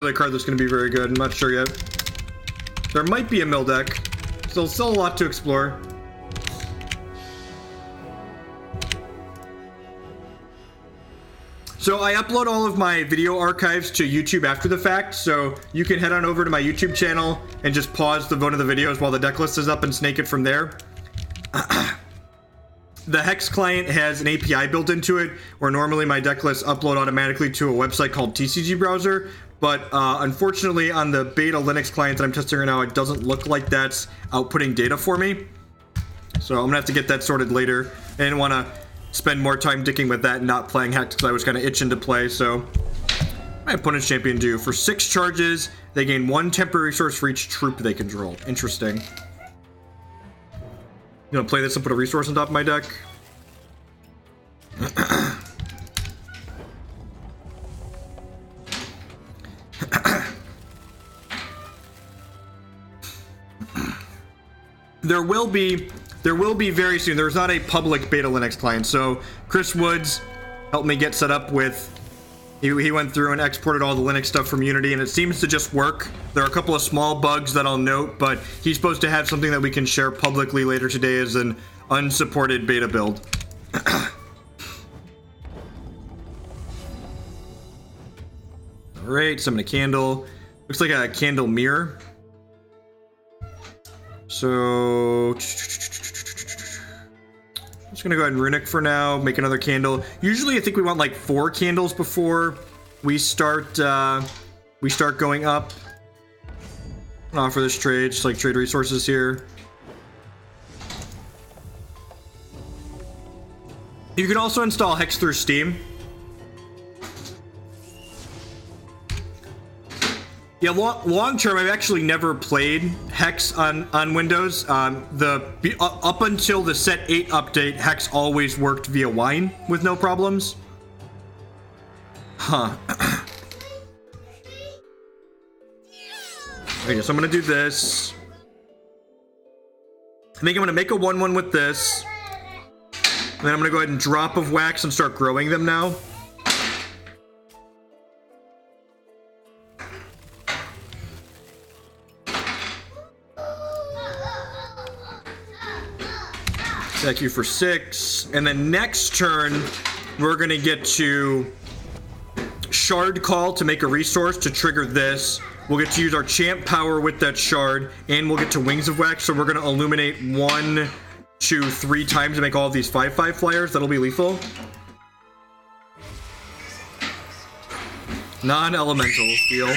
The card that's going to be very good. I'm not sure yet. There might be a mill deck. Still a lot to explore. So I upload all of my video archives to YouTube after the fact, so you can head on over to my YouTube channel and just pause one of the videos while the deck list is up and snake it from there. The Hex client has an API built into it, where normally my deck lists upload automatically to a website called TCG Browser, but unfortunately on the beta Linux client that I'm testing right now, it doesn't look like that's outputting data for me. So I'm gonna have to get that sorted later. I didn't want to spend more time dicking with that and not playing Hex because I was kind of itching to play. So my opponent's champion do for 6 charges, they gain 1 temporary resource for each troop they control. Interesting. You gonna play this and put a resource on top of my deck? There will be very soon. There's not a public beta Linux client, so Chris Woods helped me get set up with. He went through and exported all the Linux stuff from Unity, and it seems to just work. There are a couple of small bugs that I'll note, but he's supposed to have something that we can share publicly later today as an unsupported beta build. Alright, summon a candle. Looks like a candle mirror. So I'm just gonna go ahead and runic for now, make another candle. Usually I think we want like 4 candles before we start going up. I'll offer this trade, just like trade resources here. You can also install Hex through Steam. Yeah, long term, I've actually never played Hex on Windows. Up until the Set 8 update, Hex always worked via Wine with no problems. Huh. Okay, so I'm gonna do this. I think I'm gonna make a 1/1 with this. And then I'm gonna go ahead and drop of Wax and start growing them now. Attack you for 6, and then next turn we're gonna get to Shardcall to make a resource to trigger this. We'll get to use our champ power with that shard, and we'll get to Wings of Wax. So we're gonna illuminate 1, 2, 3 times to make all of these 5/5 flyers. That'll be lethal. Non-elemental deal.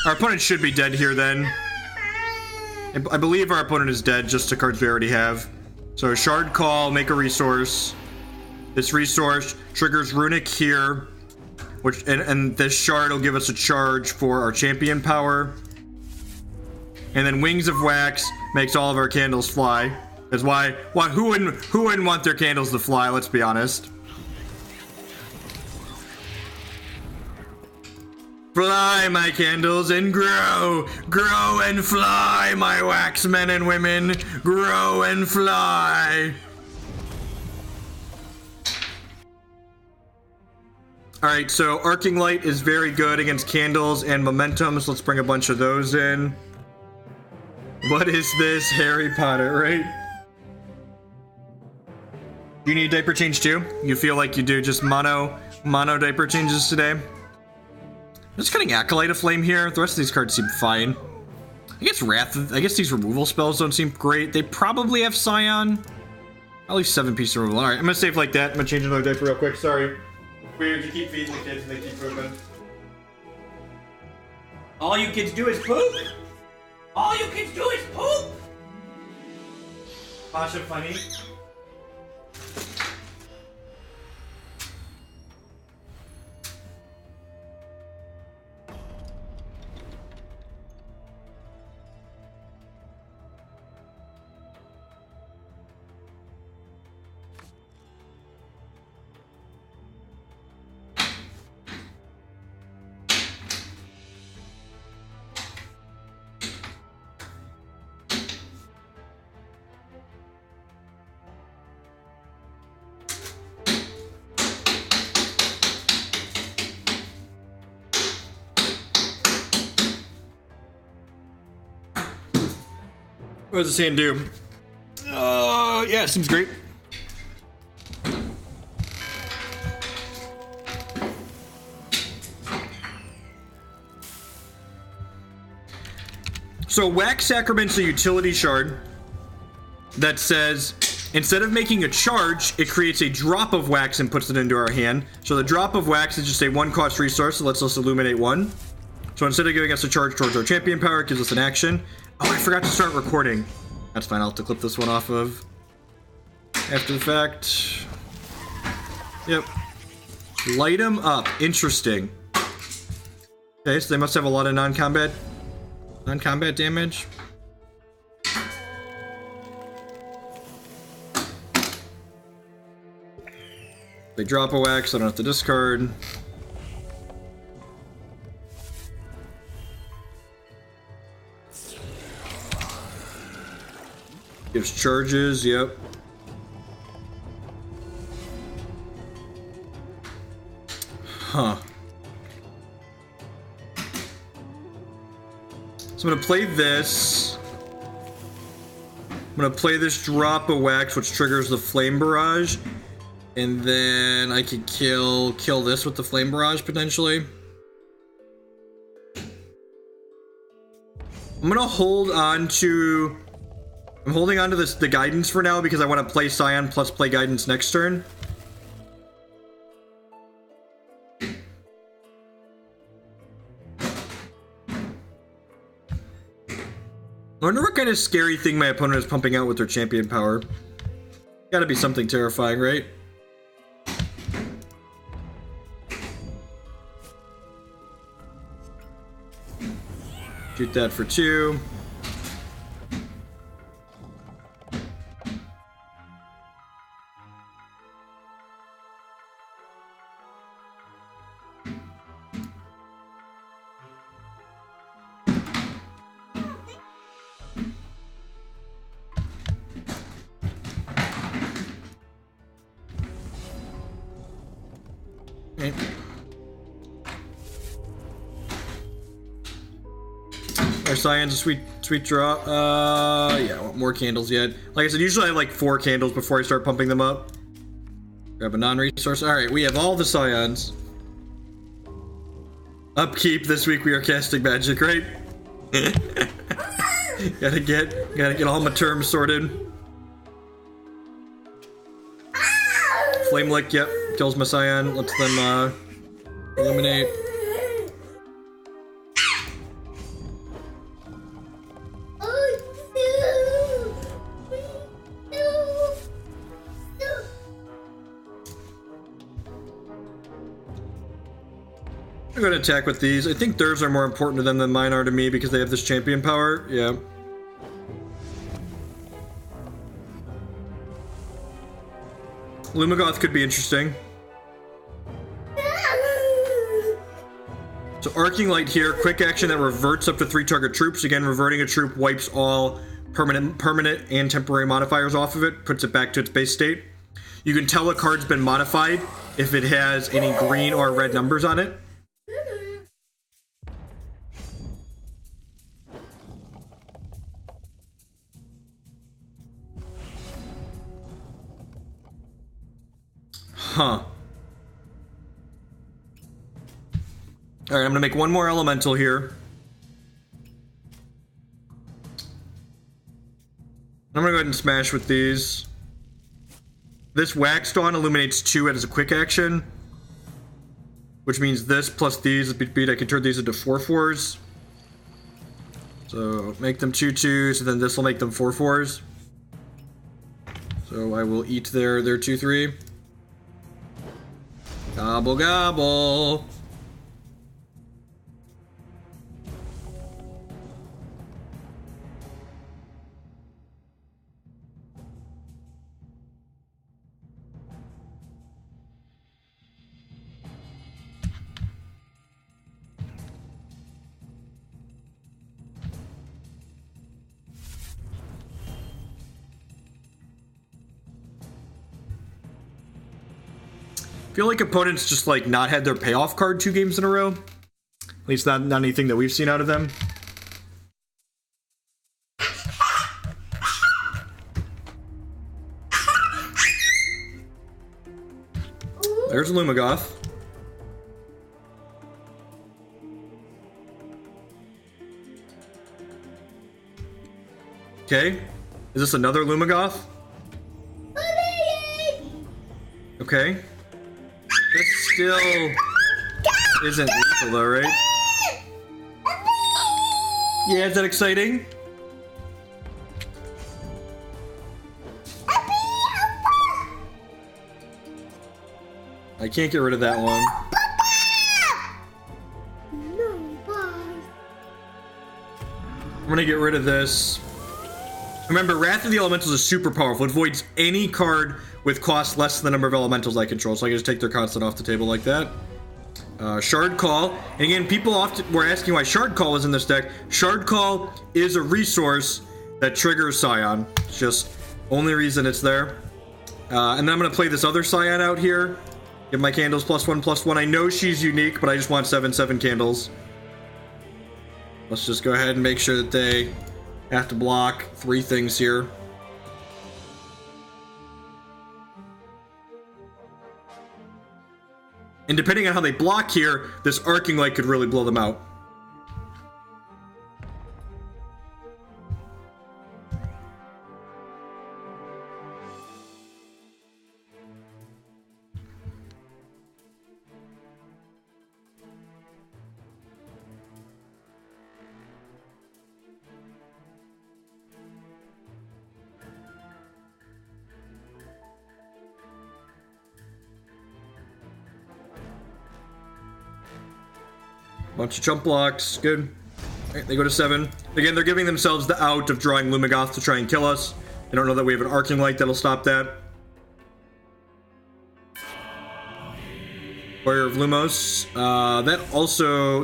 Our opponent should be dead here then. I believe our opponent is dead, just the cards we already have. So Shardcall, make a resource. This resource triggers Runic here, and this shard will give us a charge for our champion power. And then Wings of Wax makes all of our candles fly. That's why who wouldn't want their candles to fly, let's be honest. Fly, my candles, and grow! Grow and fly, my wax men and women! Grow and fly! Alright, so Arcing Light is very good against candles and momentum, so let's bring a bunch of those in. What is this? Harry Potter, right? Do you need a diaper change too? You feel like you do, just mono diaper changes today? I'm just cutting Acolyte of Flame here. The rest of these cards seem fine. I guess these removal spells don't seem great. They probably have Scion. At least 7-piece removal. Alright, I'm gonna save like that. I'm gonna change another diaper real quick. Sorry. Weird, you keep feeding the kids and they keep pooping. All you kids do is poop? All you kids do is poop? Pasha funny. What does this hand do? Yeah, it seems great. So Wax Sacrament's a utility shard that says instead of making a charge, it creates a drop of wax and puts it into our hand. So the drop of wax is just a 1-cost resource that lets us illuminate 1. So instead of giving us a charge towards our champion power, it gives us an action. Oh, I forgot to start recording. That's fine, I'll have to clip this one off of after the fact. Yep. Light them up. Interesting. Okay, so they must have a lot of non-combat damage. They drop a wax, I don't have to discard. Gives charges, yep. Huh. So I'm gonna play this. I'm gonna play this drop of wax, which triggers the Flame Barrage. And then I could kill this with the Flame Barrage, potentially. I'm gonna hold on to... I'm holding on to the Guidance for now because I want to play Scion plus play Guidance next turn. I wonder what kind of scary thing my opponent is pumping out with their champion power. Gotta be something terrifying, right? Shoot that for 2. Okay. Our Scion's a sweet draw. Yeah, I want more candles yet. Like I said, usually I have like 4 candles before I start pumping them up. Grab a non-resource. Alright, we have all the Scions. Upkeep, this week we are casting magic, right? gotta get all my terms sorted. Flame Lick, yep, kills my Scion, lets them eliminate. I'm gonna attack with these. I think theirs are more important to them than mine are to me because they have this champion power. Yeah. Lumagoth could be interesting. So Arcing Light here, quick action that reverts up to 3 target troops. Again, reverting a troop wipes all permanent and temporary modifiers off of it, puts it back to its base state. You can tell a card's been modified if it has any green or red numbers on it. Huh. Alright, I'm gonna make one more elemental here. I'm gonna go ahead and smash with these. This Wax Dawn illuminates 2 as a quick action. Which means this plus these, beat I can turn these into 4/4s. So make them 2/2s, and then this will make them 4/4s. So I will eat their 2/3. Gobble gobble. I feel like opponents just like not had their payoff card 2 games in a row. At least not anything that we've seen out of them. There's Lumagoth. Okay. Is this another Lumagoth? Okay. This still isn't lethal though, right? Yeah, is that exciting? I can't get rid of that one. I'm gonna get rid of this. Remember, Wrath of the Elementals is super powerful. It voids any card with cost less than the number of elementals I control, so I can just take their constant off the table like that. Shardcall. And again, people often were asking why Shardcall is in this deck. Shardcall is a resource that triggers Scion. It's just only reason it's there. And then I'm going to play this other Scion out here. Give my candles +1/+1. I know she's unique, but I just want 7/7 candles. Let's just go ahead and make sure that they have to block 3 things here. And depending on how they block here, this Arcing Light could really blow them out. Bunch of jump blocks, good. Alright, they go to 7. Again, they're giving themselves the out of drawing Lumagoth to try and kill us. I don't know that we have an Arcing Light that'll stop that. Choir of Lumos.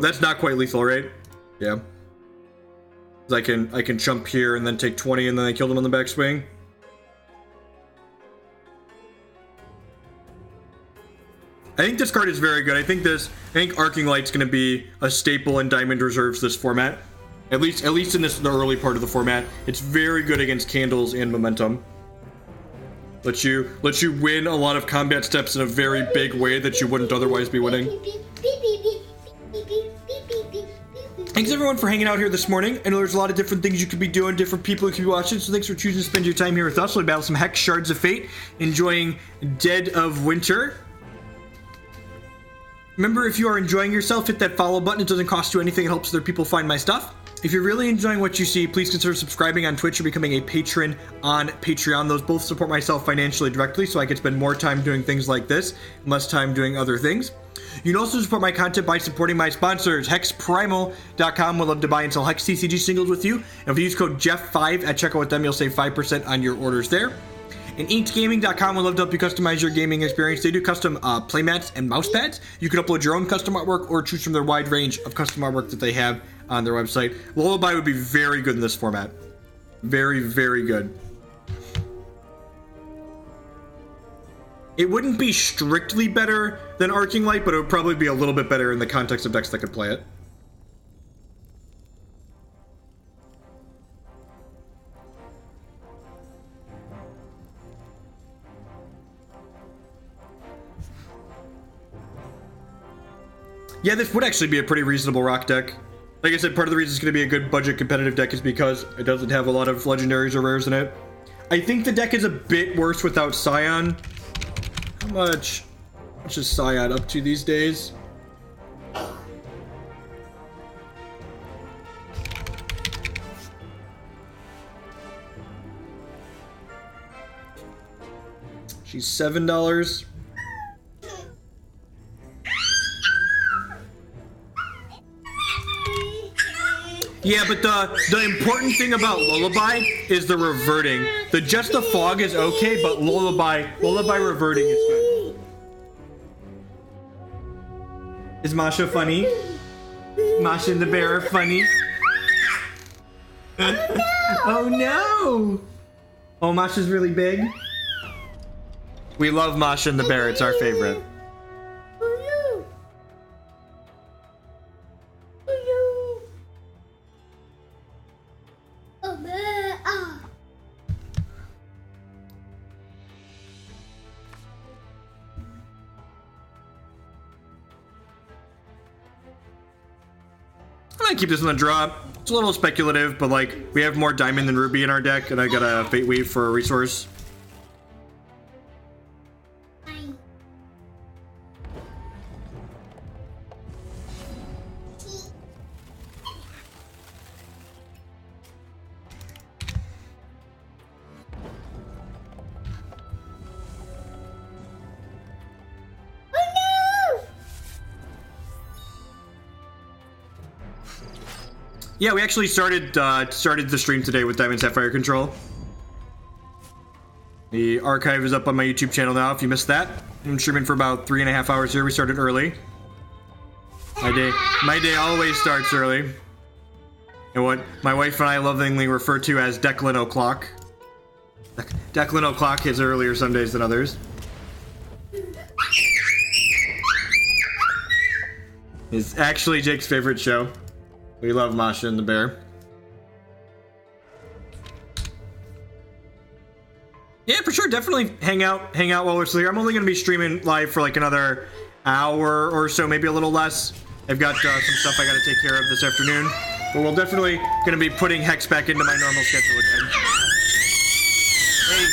That's not quite lethal, right? Yeah. I can jump here and then take 20 and then I kill them on the backswing. I think this card is very good. I think Arcing Light's going to be a staple in Diamond Reserves this format. At least in the early part of the format. It's very good against candles and momentum. Lets you win a lot of combat steps in a very big way that you wouldn't otherwise be winning. Thanks everyone for hanging out here this morning. I know there's a lot of different things you could be doing, different people you could be watching, so thanks for choosing to spend your time here with us. We'll battle some Hex, Shards of Fate, enjoying Dead of Winter. Remember, if you are enjoying yourself, hit that follow button. It doesn't cost you anything. It helps other people find my stuff. If you're really enjoying what you see, please consider subscribing on Twitch or becoming a patron on Patreon. Those both support myself financially directly, so I can spend more time doing things like this and less time doing other things. You can also support my content by supporting my sponsors. HexPrimal.com would love to buy and sell Hex TCG singles with you. And if you use code Jeff5 at checkout with them, you'll save 5% on your orders there. And InkedGaming.com would love to help you customize your gaming experience. They do custom playmats and mouse pads. You can upload your own custom artwork or choose from their wide range of custom artwork that they have on their website. Lullaby would be very good in this format. Very, very good. It wouldn't be strictly better than Arcing Light, but it would probably be a little bit better in the context of decks that could play it. Yeah, this would actually be a pretty reasonable rock deck. Like I said, part of the reason it's going to be a good budget competitive deck is because it doesn't have a lot of legendaries or rares in it. I think the deck is a bit worse without Scion. How much is Scion up to these days? She's $7. Yeah, but the important thing about Lullaby is the reverting. Just the fog is okay, but Lullaby reverting is good. Is Masha funny? Masha and the bear are funny? Oh no! Oh, Masha's really big? We love Masha and the bear, it's our favorite. might keep this in the draw. It's a little speculative, but like we have more diamond than ruby in our deck, and I got a Fate Weave for a resource. Yeah, we actually started the stream today with Diamond Sapphire Control. The archive is up on my YouTube channel now. If you missed that, I'm streaming for about 3.5 hours here. We started early. My day always starts early. And what my wife and I lovingly refer to as Declan O'Clock. Declan O'Clock is earlier some days than others. It's actually Jake's favorite show. We love Masha and the Bear. Yeah, for sure. Definitely hang out while we're still here. I'm only going to be streaming live for like another hour or so, maybe a little less. I've got some stuff I got to take care of this afternoon. But we're definitely going to be putting Hex back into my normal schedule again. Hey.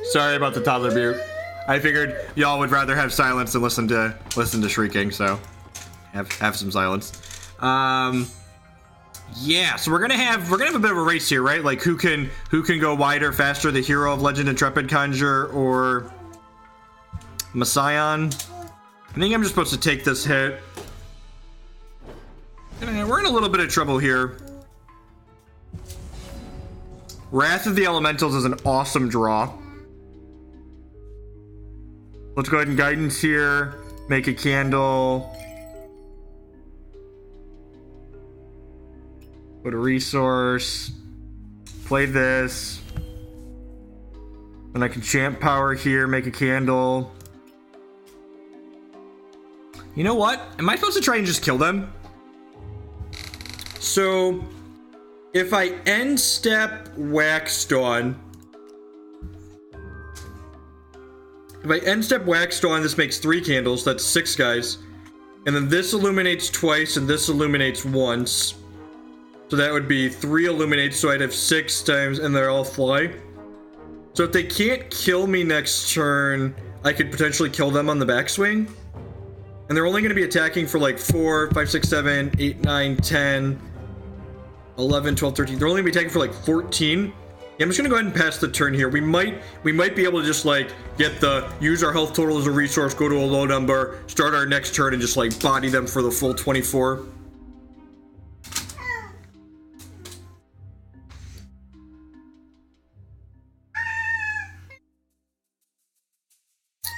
Sorry about the toddler mute. I figured y'all would rather have silence than listen to shrieking, so have some silence. Yeah, so we're gonna have a bit of a race here, right? Like who can go wider, faster, the Hero of Legend, Intrepid Conjure, or Messiah? I think I'm just supposed to take this hit. We're in a little bit of trouble here. Wrath of the Elementals is an awesome draw. Let's go ahead and Guidance here. Make a candle. Put a resource. Play this. Then I can Champ Power here. Make a candle. You know what? Am I supposed to try and just kill them? So, if I end step Wax Dawn. If I end step Wax Dawn, this makes 3 candles. That's 6 guys. And then this illuminates twice, and this illuminates once. So that would be 3 illuminates, so I'd have 6 times, and they're all fly. So if they can't kill me next turn, I could potentially kill them on the backswing. And they're only going to be attacking for like 4, 5, 6, 7, 8, 9, 10, 11, 12, 13. They're only going to be attacking for like 14. Yeah, I'm just gonna go ahead and pass the turn here. We might be able to just like use our health total as a resource, go to a low number, start our next turn, and just like body them for the full 24.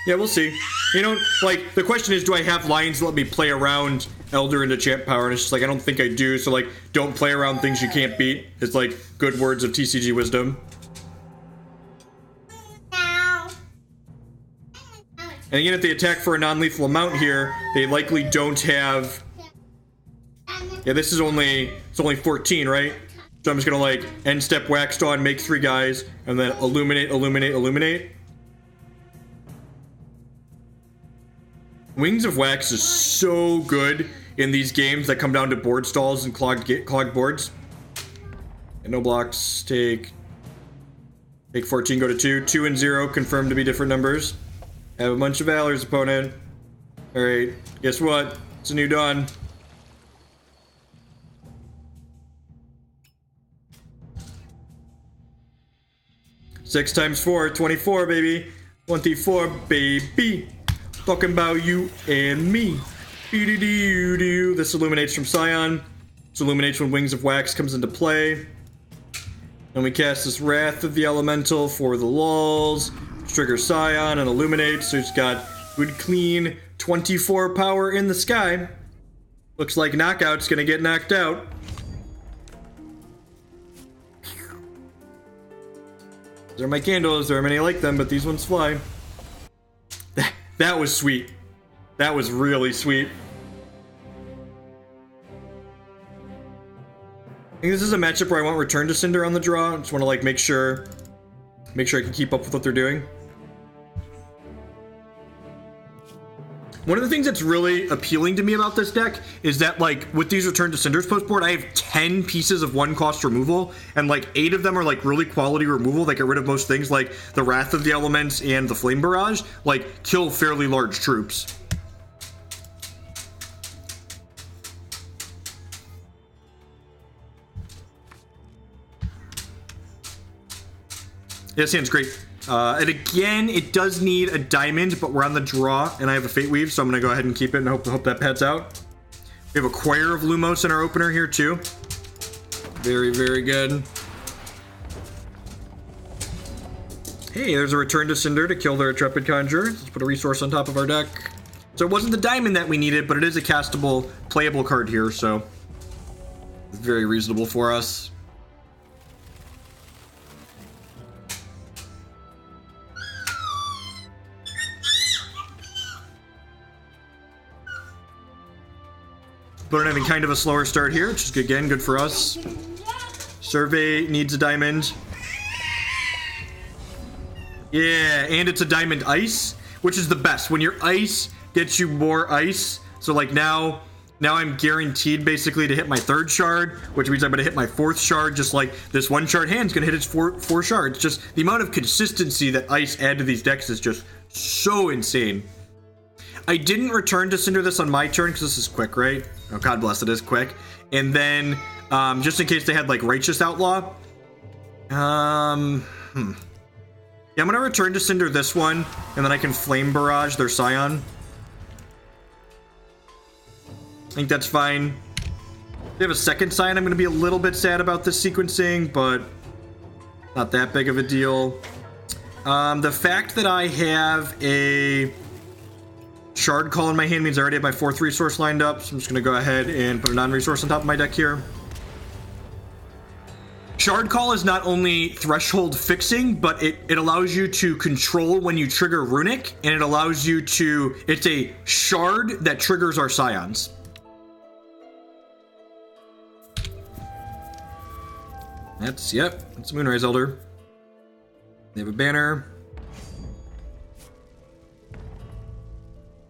Yeah, we'll see. You know, like the question is, do I have lines that let me play around Elder into Champ Power? And it's just like I don't think I do. So like, don't play around things you can't beat. It's like good words of TCG wisdom. And again, if they attack for a non-lethal amount here, they likely don't have. Yeah, this is it's only 14, right? So I'm just gonna like end step Wax Dawn, make 3 guys, and then illuminate, illuminate, illuminate. Wings of Wax is so good in these games that come down to board stalls and clogged boards. And no blocks. Take 14, go to 2. 2 and 0 confirmed to be different numbers. Have a bunch of Valor's opponent. Alright, guess what? It's a new dawn. Six times 4, 24, baby. 24, baby. Talking about you and me. This illuminates from Scion. which illuminates when Wings of Wax comes into play. And we cast this Wrath of the Elemental for the lulls, which triggers Scion and illuminates, so he's got good, clean 24 power in the sky. Looks like Knockout's gonna get knocked out. These are my candles, there are many like them, but these ones fly. That was sweet. That was really sweet. I think this is a matchup where I want Return to Cinder on the draw. I just want to like make sure I can keep up with what they're doing. One of the things that's really appealing to me about this deck is that, like, with these Return to Cinders post board, I have 10 pieces of 1-cost removal, and like 8 of them are like really quality removal that get rid of most things, like the Wrath of the Elements and the Flame Barrage, like kill fairly large troops. This hand's great. And again, it does need a diamond, but we're on the draw, and I have a Fate Weave, so I'm going to go ahead and keep it and hope that pads out. We have a Choir of Lumos in our opener here, too. Very, very good. Hey, there's a Return to Cinder to kill their Intrepid Conjurer. Let's put a resource on top of our deck. So it wasn't the diamond that we needed, but it is a castable, playable card here, so it's very reasonable for us. But we're having kind of a slower start here, which is, again, good for us. Survey needs a diamond. Yeah, and it's a diamond ice, which is the best. When your ice gets you more ice, so like now I'm guaranteed basically to hit my 3rd shard, which means I'm going to hit my 4th shard, just like this 1-shard hand's going to hit its four shards. Just the amount of consistency that ice add to these decks is just so insane. I didn't Return to Cinder this on my turn because this is quick, right? Oh, God bless, it is quick. And then, just in case they had, like, Righteous Outlaw. Yeah, I'm going to Return to Cinder this one, and then I can Flame Barrage their Scion. I think that's fine. If they have a second Scion, I'm going to be a little bit sad about this sequencing, but not that big of a deal. The fact that I have a Shardcall in my hand means I already have my 4th resource lined up, so I'm just going to go ahead and put a non-resource on top of my deck here. Shardcall is not only threshold fixing, but it allows you to control when you trigger Runic, and it allows you to... It's a shard that triggers our Scions. That's Moonrise Elder. They have a banner.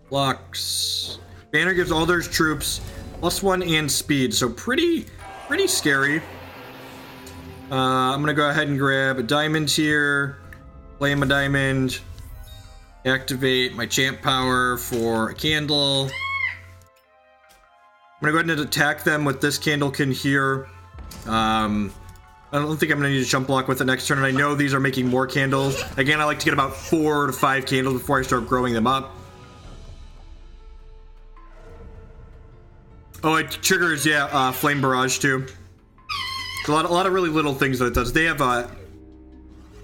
Blocks. Banner gives all their troops +1 and speed, so pretty scary. I'm gonna go ahead and grab a diamond here, claim a diamond, activate my champ power for a candle. I'm gonna go ahead and attack them with this candlekin here. I don't think I'm gonna need to jump block with it next turn, and I know these are making more candles. Again, I like to get about 4 to 5 candles before I start growing them up. Oh, it triggers, yeah, Flame Barrage too. A lot of really little things that it does. They have a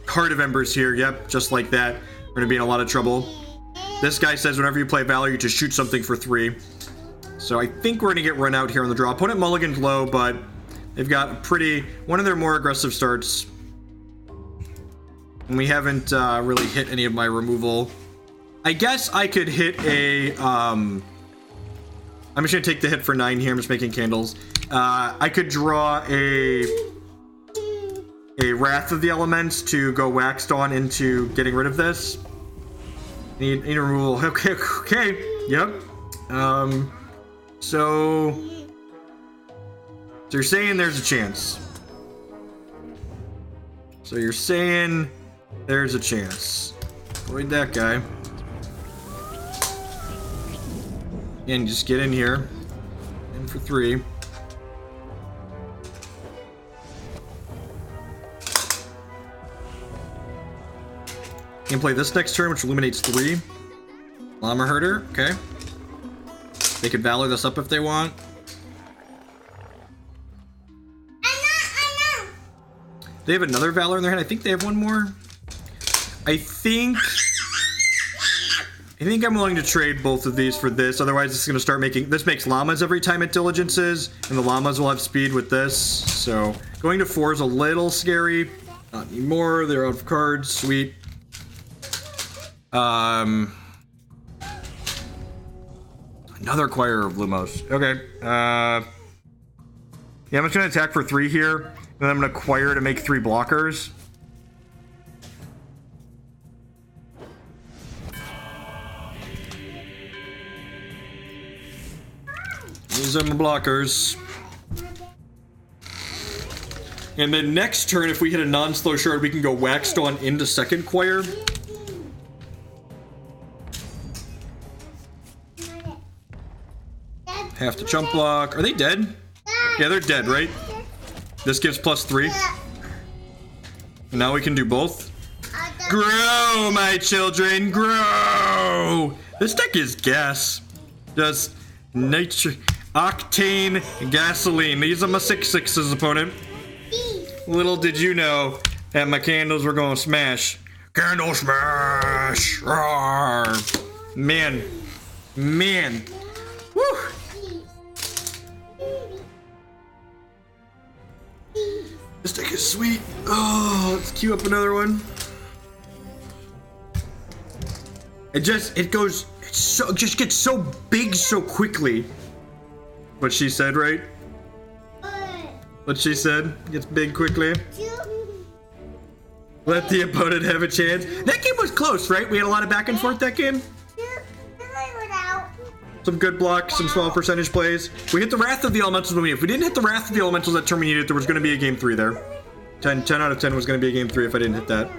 Heart of Embers here. Yep, just like that. We're gonna be in a lot of trouble. This guy says whenever you play Valor, you just shoot something for 3. So I think we're gonna get run out here on the draw. Opponent mulliganed low, but they've got one of their more aggressive starts. And we haven't really hit any of my removal. I guess I could hit a I'm just gonna take the hit for 9 here. I'm just making candles. I could draw a Wrath of the Elements to go Waxed on into getting rid of this. Need removal. Okay. Yep. So you're saying there's a chance. Avoid that guy. And just get in here. In for 3. Can play this next turn, which eliminates 3. Llama Herder, okay. They could Valor this up if they want. They have another Valor in their hand. I think they have one more. I think I'm willing to trade both of these for this. Otherwise, it's going to start making... This makes llamas every time it diligences, and the llamas will have speed with this. So going to 4 is a little scary. Not anymore. They're out of cards. Sweet. Another Choir of Lumos. Okay. Yeah, I'm just going to attack for 3 here, and then I'm going to Choir to make 3 blockers. These are my blockers. And then next turn, if we hit a non-slow shard, we can go Waxed on into second Choir. Have to chump block. Are they dead? Yeah, they're dead, right? This gives +3. And now we can do both. Grow, my children, grow! This deck is gas. Just nature, octane, gasoline. These are my 6/6's, opponent. Little did you know that my candles were gonna smash. Candle smash! Roar. Man. Man. Woo! This deck is sweet. Oh, let's queue up another one. It just gets so big so quickly. What she said, right? What she said gets big quickly. Let the opponent have a chance. That game was close, right? We had a lot of back and forth that game. Some good blocks, some small percentage plays. We hit the Wrath of the Elementals when if we didn't hit the Wrath of the Elementals that turn we needed, there was going to be a game 3 there. 10 out of 10 was going to be a game 3 if I didn't hit that.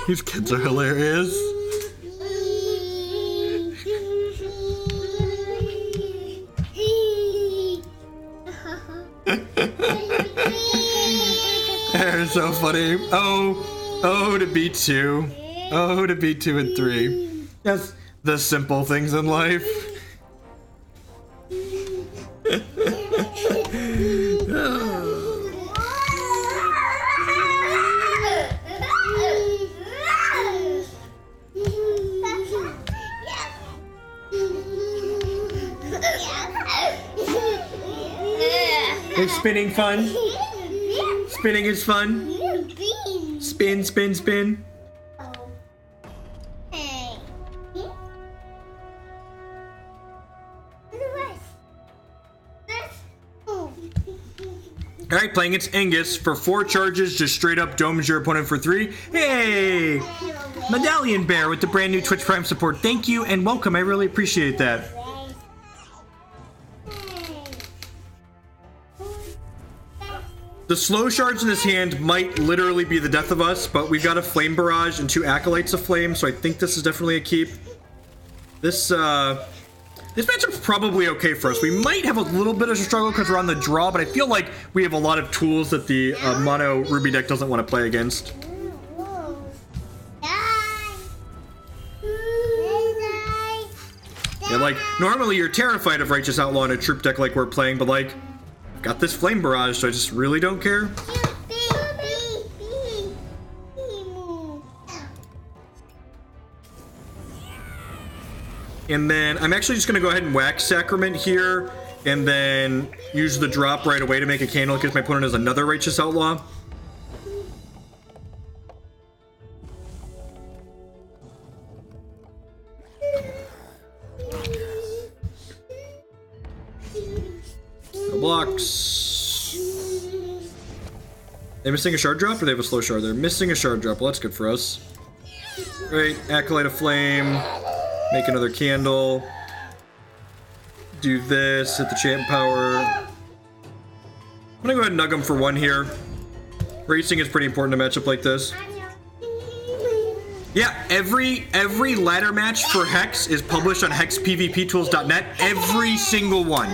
These kids are hilarious. They're so funny. Oh, to be 2. Oh, to be 2 and 3. That's the simple things in life. Is spinning fun? Spinning is fun. Spin, spin, spin. Alright, playing against Angus for 4 charges, just straight up domes your opponent for 3. Hey! Medallion Bear with the brand new Twitch Prime support. Thank you and welcome, I really appreciate that. The slow shards in this hand might literally be the death of us, but we've got a Flame Barrage and 2 Acolytes of Flame, so I think this is definitely a keep. This matchup's probably okay for us. We might have a little bit of a struggle because we're on the draw, but I feel like we have a lot of tools that the mono Ruby deck doesn't want to play against. Yeah, like, normally you're terrified of Righteous Outlaw in a troop deck like we're playing, but like, I've got this Flame Barrage, so I just really don't care. And then I'm actually just going to go ahead and Wax Sacrament here, and then use the drop right away to make a candle because my opponent has another Righteous Outlaw. No blocks. They missing a shard drop or they have a slow shard? They're missing a shard drop. Well, that's good for us. Great. Acolyte of Flame. Make another candle. Do this. Hit the champ power. I'm gonna go ahead and nug him for 1 here. Racing is pretty important in a matchup like this. Yeah, every ladder match for Hex is published on hexpvptools.net. Every single one.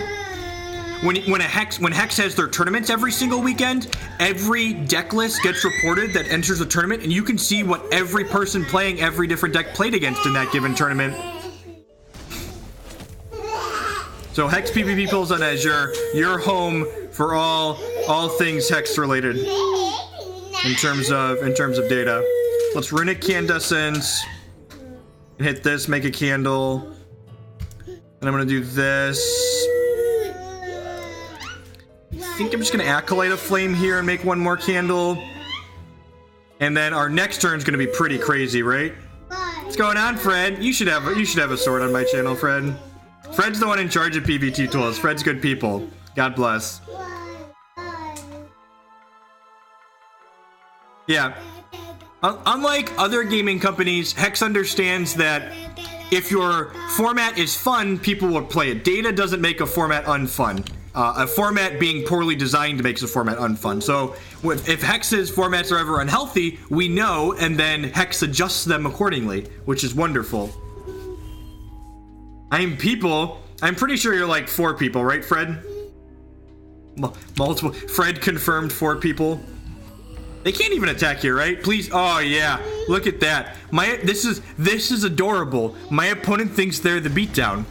When Hex has their tournaments every single weekend, every deck list gets reported that enters the tournament, and you can see what every person playing every different deck played against in that given tournament. So Hex PvP Pools on Azure, your home for all things Hex related in terms of data. Let's Runic Candescence and hit this, make a candle. And I'm gonna do this. I think I'm just gonna Acolyte of Flame here and make one more candle. And then our next turn is gonna be pretty crazy, right? What's going on, Fred? You should have a sword on my channel, Fred. Fred's the one in charge of PvT tools. Fred's good people. God bless. Yeah. Unlike other gaming companies, Hex understands that if your format is fun, people will play it. Data doesn't make a format unfun. A format being poorly designed makes a format unfun. So if Hex's formats are ever unhealthy, we know, and then Hex adjusts them accordingly, which is wonderful. I'm pretty sure you're like 4 people, right, Fred? Multiple. Fred confirmed 4 people. They can't even attack here, right? Please. Oh yeah, look at that. This is adorable. My opponent thinks they're the beatdown.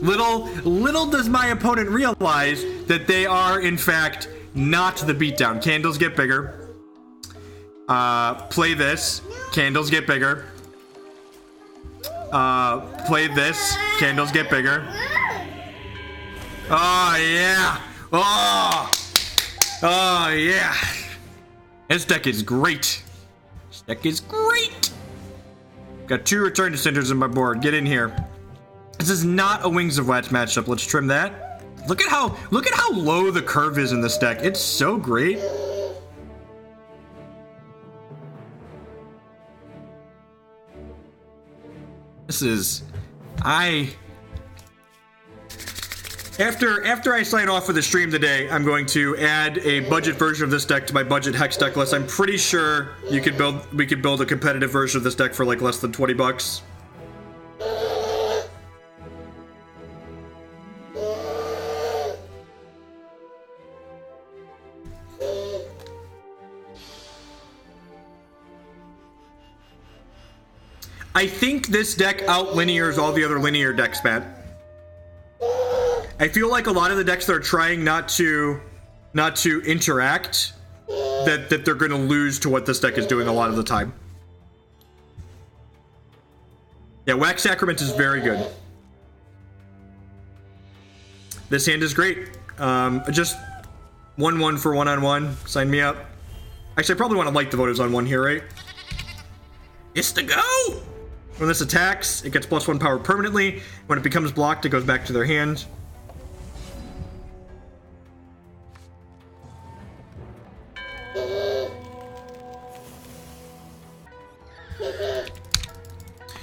Little does my opponent realize that they are in fact not the beatdown. Candles get bigger. Play this. Candles get bigger. Play this. Candles get bigger. Oh yeah. Oh yeah. This deck is great. This deck is great. Got 2 Return to Cinders on my board. Get in here. This is not a Wings of Wax matchup. Let's trim that. Look at how low the curve is in this deck. It's so great. This is After I sign off for the stream today, I'm going to add a budget version of this deck to my budget Hex deck list. I'm pretty sure we could build a competitive version of this deck for like less than 20 bucks. I think this deck out-linears all the other linear decks, Matt. I feel like a lot of the decks that are trying not to interact, that they're going to lose to what this deck is doing a lot of the time. Yeah, Wax Sacrament is very good. This hand is great. Just 1/1 for 1-on-1. Sign me up. Actually, I probably want to Light the Votives on 1 here, right? It's the go! When this attacks, it gets +1 power permanently. When it becomes blocked, it goes back to their hand.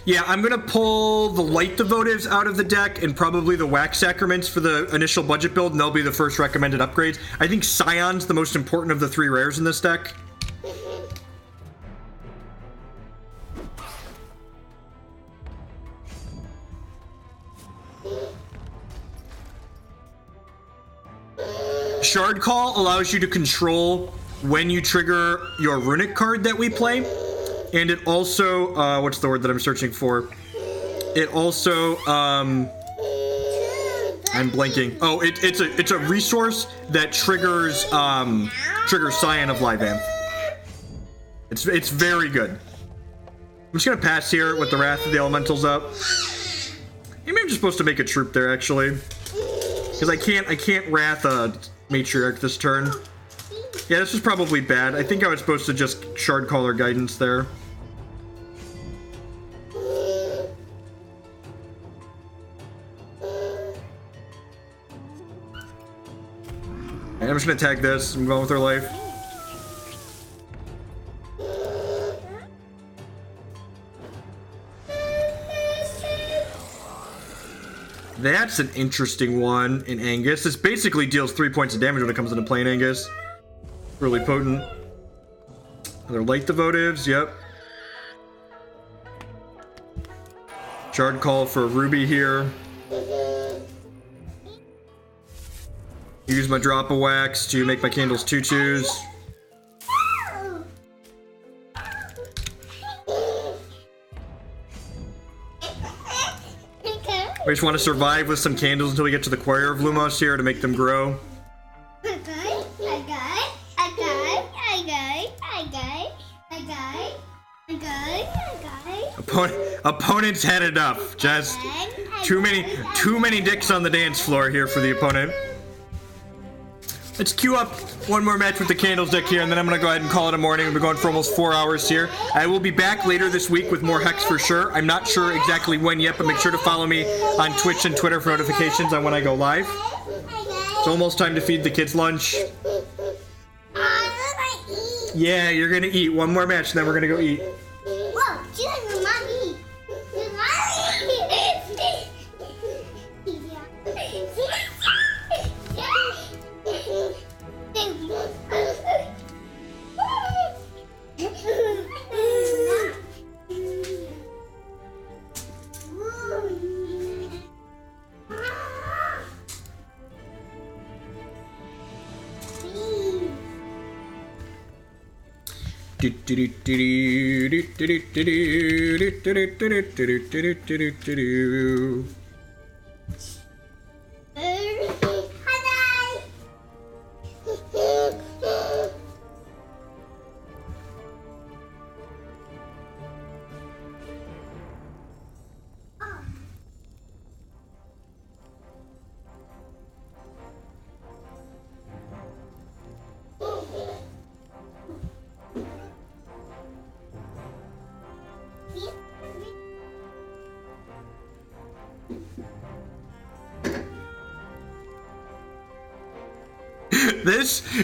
Yeah, I'm gonna pull the Light the Votives out of the deck and probably the Wax Sacraments for the initial budget build, and they'll be the first recommended upgrades. I think Scion's the most important of the 3 rares in this deck. Shardcall allows you to control when you trigger your Runic card that we play. And it also, what's the word that I'm searching for? It also, I'm blanking. Oh, it's a resource that triggers Scion of Lyvaanth. It's very good. I'm just gonna pass here with the Wrath of the Elementals up. Maybe I'm just supposed to make a troop there actually, because I can't Wrath a Matriarch this turn. Yeah, this was probably bad. I think I was supposed to just Shardcall or Guidance there. And I'm just gonna tag this and move on with our life. That's an interesting one in Angus. This basically deals 3 points of damage when it comes into play in Angus. Really potent. Another Light the Votives, yep. Shardcall for Ruby here. Use my drop of wax to make my candles 2/2s. We just want to survive with some candles until we get to the Choir of Lumos here to make them grow. Opponent's had enough. Just too many dicks on the dance floor here for the opponent. Let's queue up one more match with the candles deck here, and then I'm gonna go ahead and call it a morning. We've been going for almost 4 hours here. I will be back later this week with more Hex for sure. I'm not sure exactly when yet, but make sure to follow me on Twitch and Twitter for notifications on when I go live. It's almost time to feed the kids lunch. Yeah, you're gonna eat one more match, and then we're gonna go eat.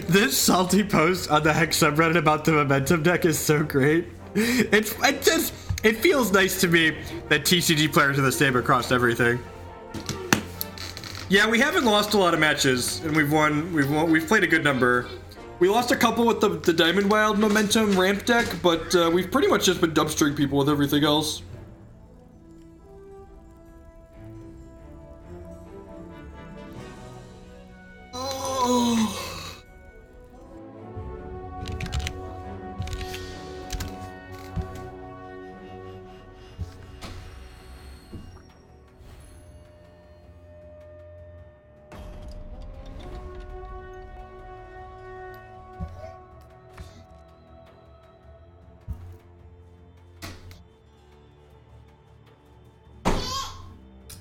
This salty post on the Hex subreddit about the momentum deck is so great. It feels nice to me that TCG players in the same across everything. Yeah, we haven't lost a lot of matches, and we've played a good number. We lost a couple with the Diamond Wild momentum ramp deck, but we've pretty much just been dumpstering people with everything else. Oh.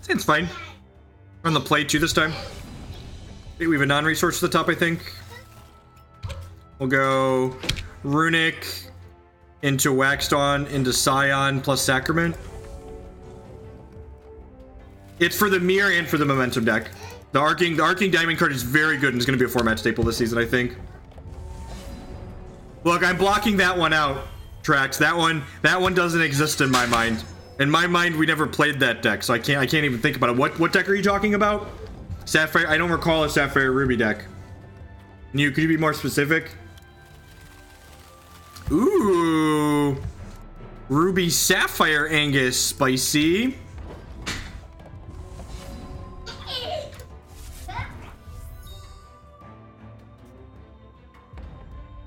It's fine. We're on the play too this time. We have a non-resource to the top, I think. We'll go Runic into Waxed On into Scion plus Sacrament. It's for the mirror and for the momentum deck. The Arcing Diamond card is very good and is going to be a format staple this season, I think. Look, I'm blocking that one out, Trax. That one doesn't exist in my mind. In my mind, we never played that deck, so I can't even think about it. What deck are you talking about? Sapphire? I don't recall a Sapphire Ruby deck. Could you be more specific? Ooh, Ruby Sapphire Angus, spicy.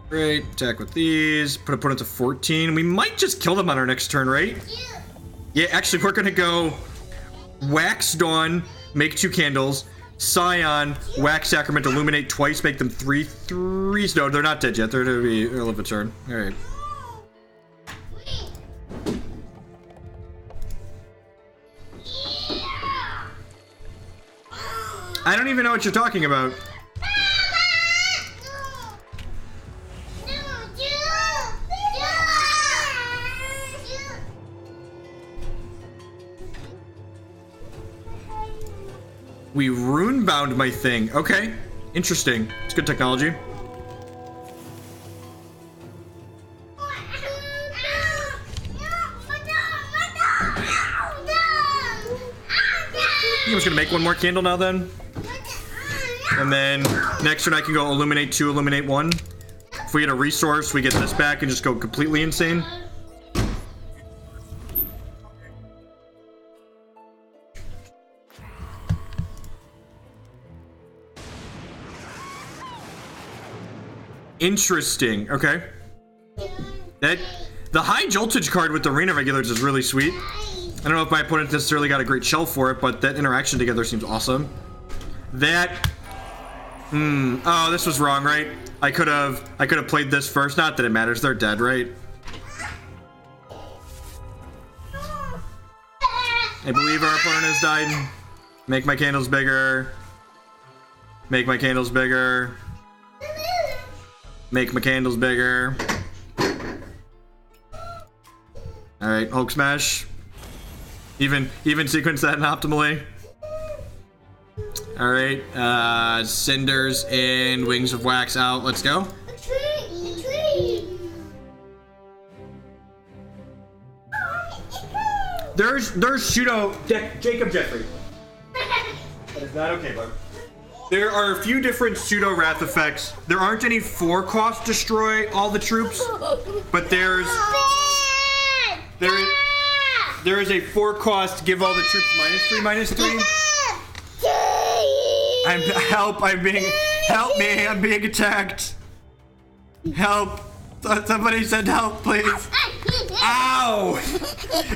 Great, attack with these. Put opponent to 14. We might just kill them on our next turn, right? Yeah, actually, we're gonna go Waxed On, make 2 candles. Scion, Wax Sacrament, illuminate twice, make them 3/3s. No, they're not dead yet. They're gonna be early of a turn. All right. I don't even know what you're talking about. We rune bound my thing. Okay, interesting. It's good technology. I'm just gonna make one more candle now then. And then next turn I can go illuminate 2, illuminate 1. If we get a resource, we get this back and just go completely insane. Interesting. Okay. The high joltage card with the Arena Regulars is really sweet. I don't know if my opponent necessarily got a great shell for it, but that interaction together seems awesome. Oh, this was wrong, right? I could have played this first. Not that it matters. They're dead, right? I believe our opponent has died. Make my candles bigger. Make my candles bigger. Make my candles bigger. All right, Hulk Smash. Even sequence that optimally. All right, Cinders and Wings of Wax out. Let's go. There's pseudo Jacob Jeffrey. That is not okay, bud. There are a few different pseudo wrath effects. There aren't any 4-cost destroy all the troops, but there is a 4-cost give all the troops -3/-3. Help me, I'm being attacked. Help. Somebody send help, please. Ow!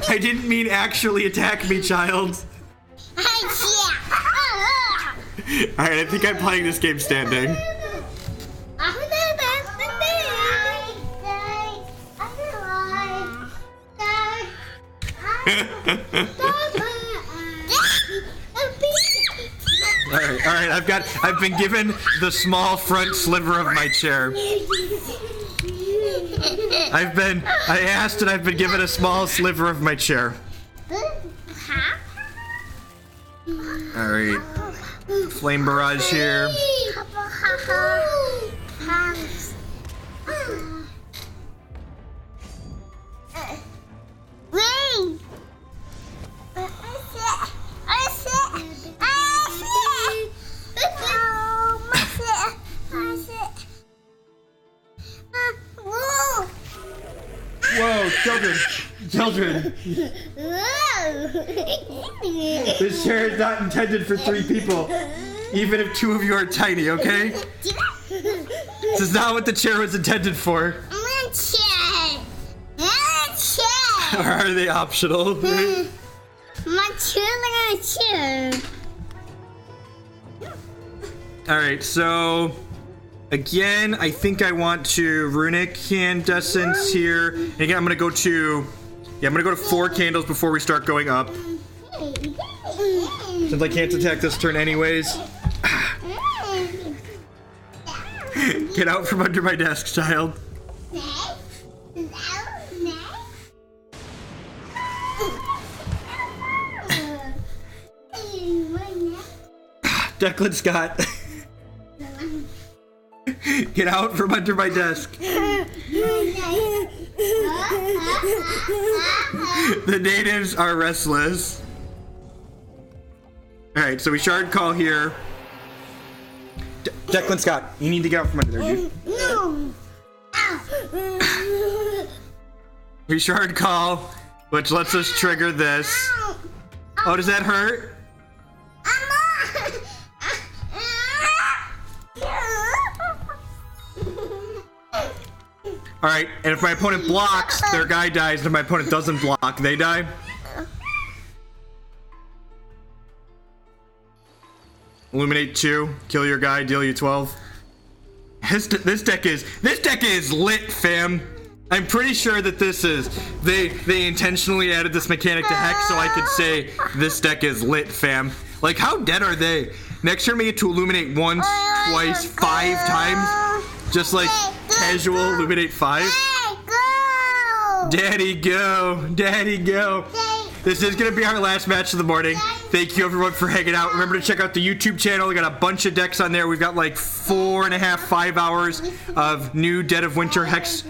I didn't mean actually attack me, child. Alright, I think I'm playing this game standing. Alright, I've been given the small front sliver of my chair. I asked and I've been given a small sliver of my chair. Alright. Flame Barrage here. Whoa, children. This chair is not intended for 3 people, even if 2 of you are tiny, okay? This is not what the chair was intended for. Or are they optional? Chair. Alright, so again, I think I want to Runic Candescence here. And again, I'm gonna go to 4 candles before we start going up. Since I can't attack this turn anyways. Get out from under my desk, child. Declan Scott. Get out from under my desk. The natives are restless. Alright, so we Shardcall here. Declan Scott, you need to get out from under there, dude. We Shardcall, which lets us trigger this. Oh, does that hurt? Alright, and if my opponent blocks, their guy dies, and if my opponent doesn't block, they die. Illuminate 2, kill your guy, deal you 12. This deck is lit, fam. I'm pretty sure that this is they intentionally added this mechanic to Hex so I could say this deck is lit, fam. Like, how dead are they? Next turn we get to illuminate once, twice, 5 times. Just like casual illuminate 5. Daddy go. Daddy go. This is gonna be our last match of the morning. Thank you everyone for hanging out. Remember to check out the YouTube channel. We got a bunch of decks on there. We've got like 4.5, 5 hours of new Dead of Winter Hex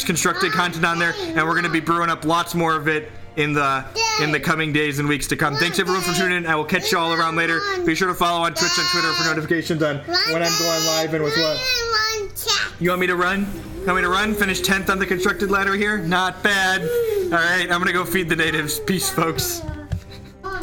constructed content on there, and we're gonna be brewing up lots more of it in the coming days and weeks to come. Thanks everyone for tuning in. I will catch you all around later. Be sure to follow on Twitch and Twitter for notifications on when I'm going live and with what. You want me to run? Finish 10th on the constructed ladder here? Not bad. All right, I'm gonna go feed the natives. Peace, folks.